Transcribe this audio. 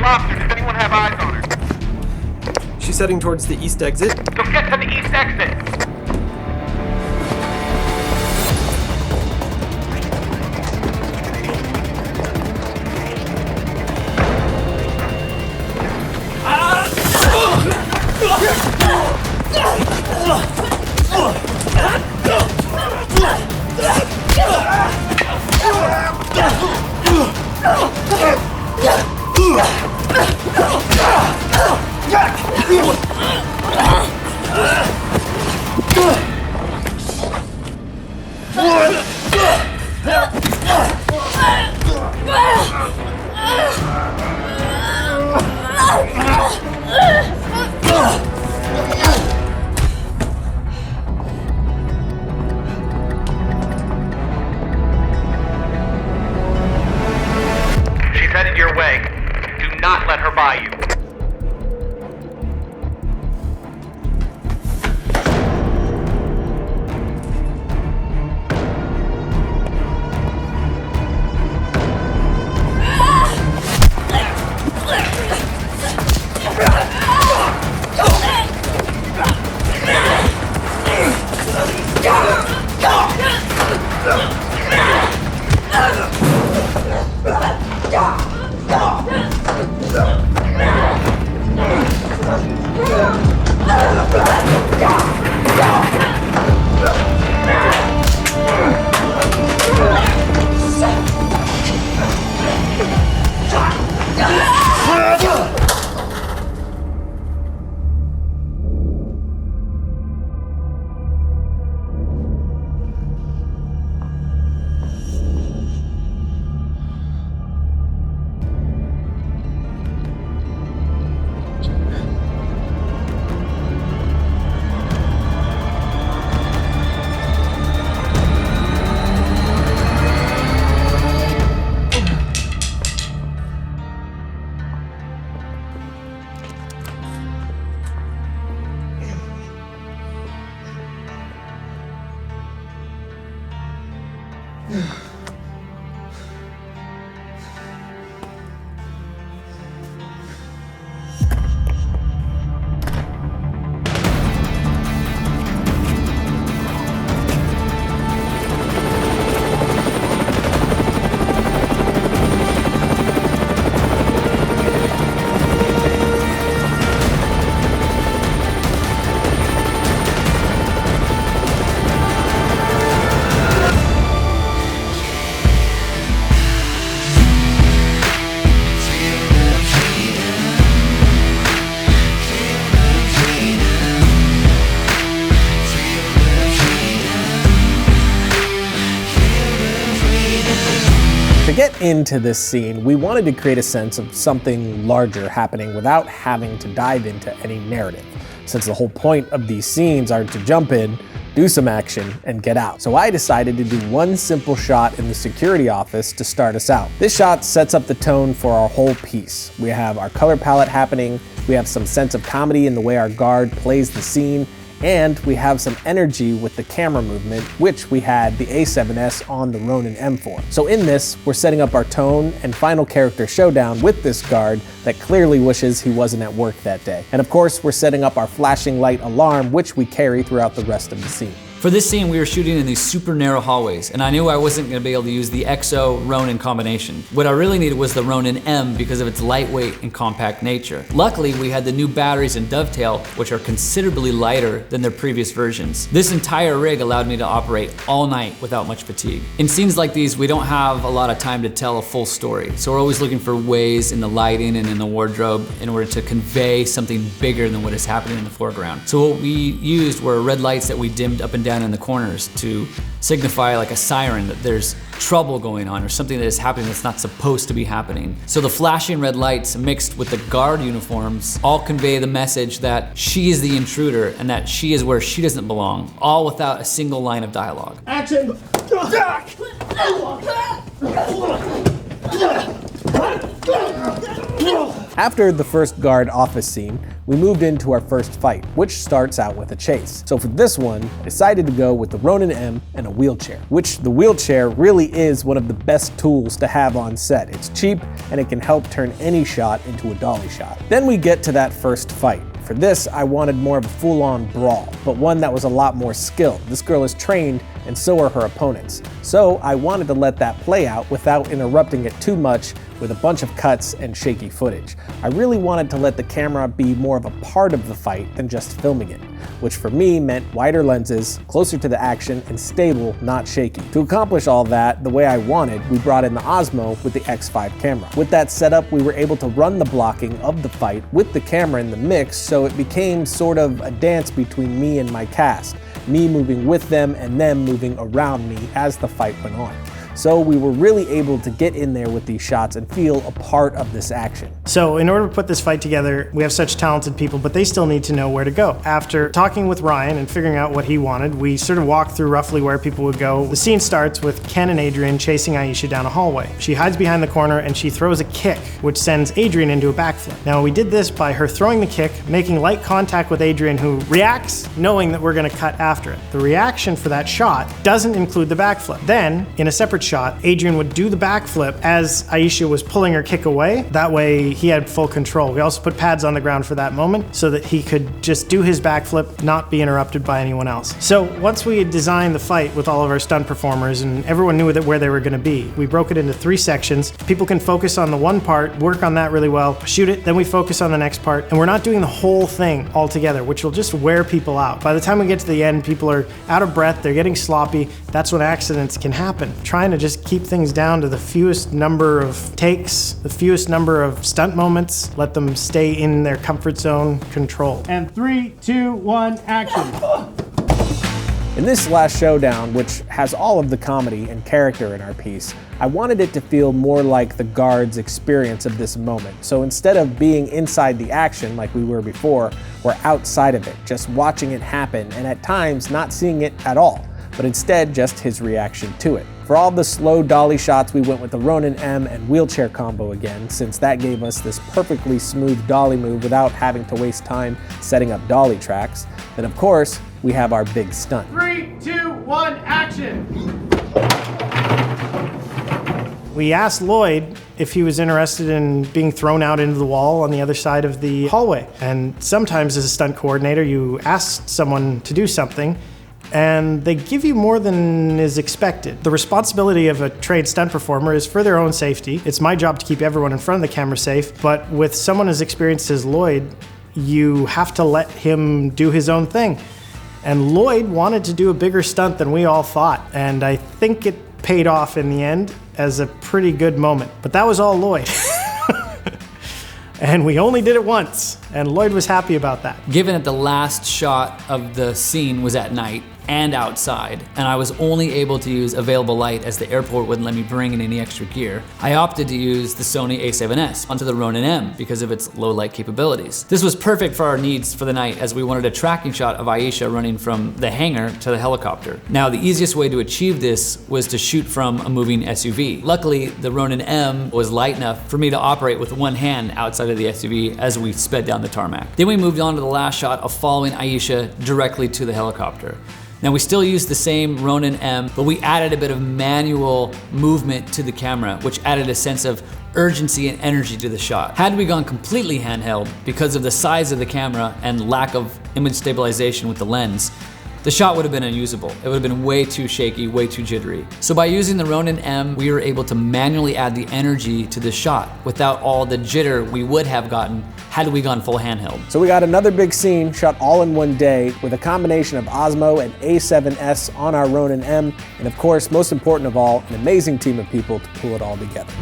lost her. Does anyone have eyes on her? She's heading towards the east exit. So get to the east exit. She's headed your way. Do not let her by you. To get into this scene, we wanted to create a sense of something larger happening without having to dive into any narrative, since the whole point of these scenes are to jump in, do some action, and get out. So I decided to do one simple shot in the security office to start us out. This shot sets up the tone for our whole piece. We have our color palette happening, we have some sense of comedy in the way our guard plays the scene, and we have some energy with the camera movement, which we had the A7S on the Ronin-M for. So in this, we're setting up our tone and final character showdown with this guard that clearly wishes he wasn't at work that day. And of course, we're setting up our flashing light alarm, which we carry throughout the rest of the scene. For this scene, we were shooting in these super narrow hallways, and I knew I wasn't gonna be able to use the XO Ronin combination. What I really needed was the Ronin-M because of its lightweight and compact nature. Luckily, we had the new batteries in Dovetail, which are considerably lighter than their previous versions. This entire rig allowed me to operate all night without much fatigue. In scenes like these, we don't have a lot of time to tell a full story, so we're always looking for ways in the lighting and in the wardrobe in order to convey something bigger than what is happening in the foreground. So what we used were red lights that we dimmed up and down in the corners to signify like a siren that there's trouble going on or something that is happening that's not supposed to be happening. So the flashing red lights mixed with the guard uniforms all convey the message that she is the intruder and that she is where she doesn't belong, all without a single line of dialogue. Action! After the first guard office scene, we moved into our first fight, which starts out with a chase. So for this one, I decided to go with the Ronin-M and a wheelchair, which the wheelchair really is one of the best tools to have on set. It's cheap and it can help turn any shot into a dolly shot. Then we get to that first fight. For this, I wanted more of a full-on brawl, but one that was a lot more skilled. This girl is trained, and so are her opponents. So I wanted to let that play out without interrupting it too much with a bunch of cuts and shaky footage. I really wanted to let the camera be more of a part of the fight than just filming it, which for me meant wider lenses, closer to the action, and stable, not shaky. To accomplish all that the way I wanted, we brought in the Osmo with the X5 camera. With that setup, we were able to run the blocking of the fight with the camera in the mix, so it became sort of a dance between me and my cast, me moving with them and them moving around me as the fight went on. So we were really able to get in there with these shots and feel a part of this action. So in order to put this fight together, we have such talented people, but they still need to know where to go. After talking with Ryan and figuring out what he wanted, we sort of walked through roughly where people would go. The scene starts with Ken and Adrian chasing Aisha down a hallway. She hides behind the corner and she throws a kick, which sends Adrian into a backflip. Now we did this by her throwing the kick, making light contact with Adrian, who reacts knowing that we're gonna cut after it. The reaction for that shot doesn't include the backflip. Then, in a separate shot, Adrian would do the backflip as Aisha was pulling her kick away. That way he had full control. We also put pads on the ground for that moment so that he could just do his backflip, not be interrupted by anyone else. So once we had designed the fight with all of our stunt performers and everyone knew where they were gonna be, we broke it into 3 sections. People can focus on the one part, work on that really well, shoot it, then we focus on the next part, and we're not doing the whole thing all together, which will just wear people out. By the time we get to the end, people are out of breath, they're getting sloppy. That's when accidents can happen. Trying to just keep things down to the fewest number of takes, the fewest number of stunt moments, let them stay in their comfort zone, controlled. And 3, 2, 1, action. In this last showdown, which has all of the comedy and character in our piece, I wanted it to feel more like the guards' experience of this moment. So instead of being inside the action like we were before, we're outside of it, just watching it happen and at times not seeing it at all, but instead just his reaction to it. For all the slow dolly shots, we went with the Ronin-M and wheelchair combo again, since that gave us this perfectly smooth dolly move without having to waste time setting up dolly tracks. Then of course, we have our big stunt. 3, 2, 1, action. We asked Loyd if he was interested in being thrown out into the wall on the other side of the hallway. And sometimes as a stunt coordinator, you ask someone to do something and they give you more than is expected. The responsibility of a trained stunt performer is for their own safety. It's my job to keep everyone in front of the camera safe, but with someone as experienced as Loyd, you have to let him do his own thing. And Loyd wanted to do a bigger stunt than we all thought, and I think it paid off in the end as a pretty good moment. But that was all Loyd. And we only did it once, and Loyd was happy about that. Given that the last shot of the scene was at night and outside, and I was only able to use available light as the airport wouldn't let me bring in any extra gear, I opted to use the Sony A7S onto the Ronin-M because of its low light capabilities. This was perfect for our needs for the night, as we wanted a tracking shot of Aisha running from the hangar to the helicopter. Now, the easiest way to achieve this was to shoot from a moving SUV. Luckily, the Ronin-M was light enough for me to operate with one hand outside of the SUV as we sped down the tarmac. Then we moved on to the last shot of following Aisha directly to the helicopter. Now we still use the same Ronin-M, but we added a bit of manual movement to the camera, which added a sense of urgency and energy to the shot. Had we gone completely handheld, because of the size of the camera and lack of image stabilization with the lens, the shot would have been unusable. It would have been way too shaky, way too jittery. So by using the Ronin-M, we were able to manually add the energy to the shot without all the jitter we would have gotten had we gone full handheld. So we got another big scene shot all in one day with a combination of Osmo and A7S on our Ronin-M, and of course, most important of all, an amazing team of people to pull it all together.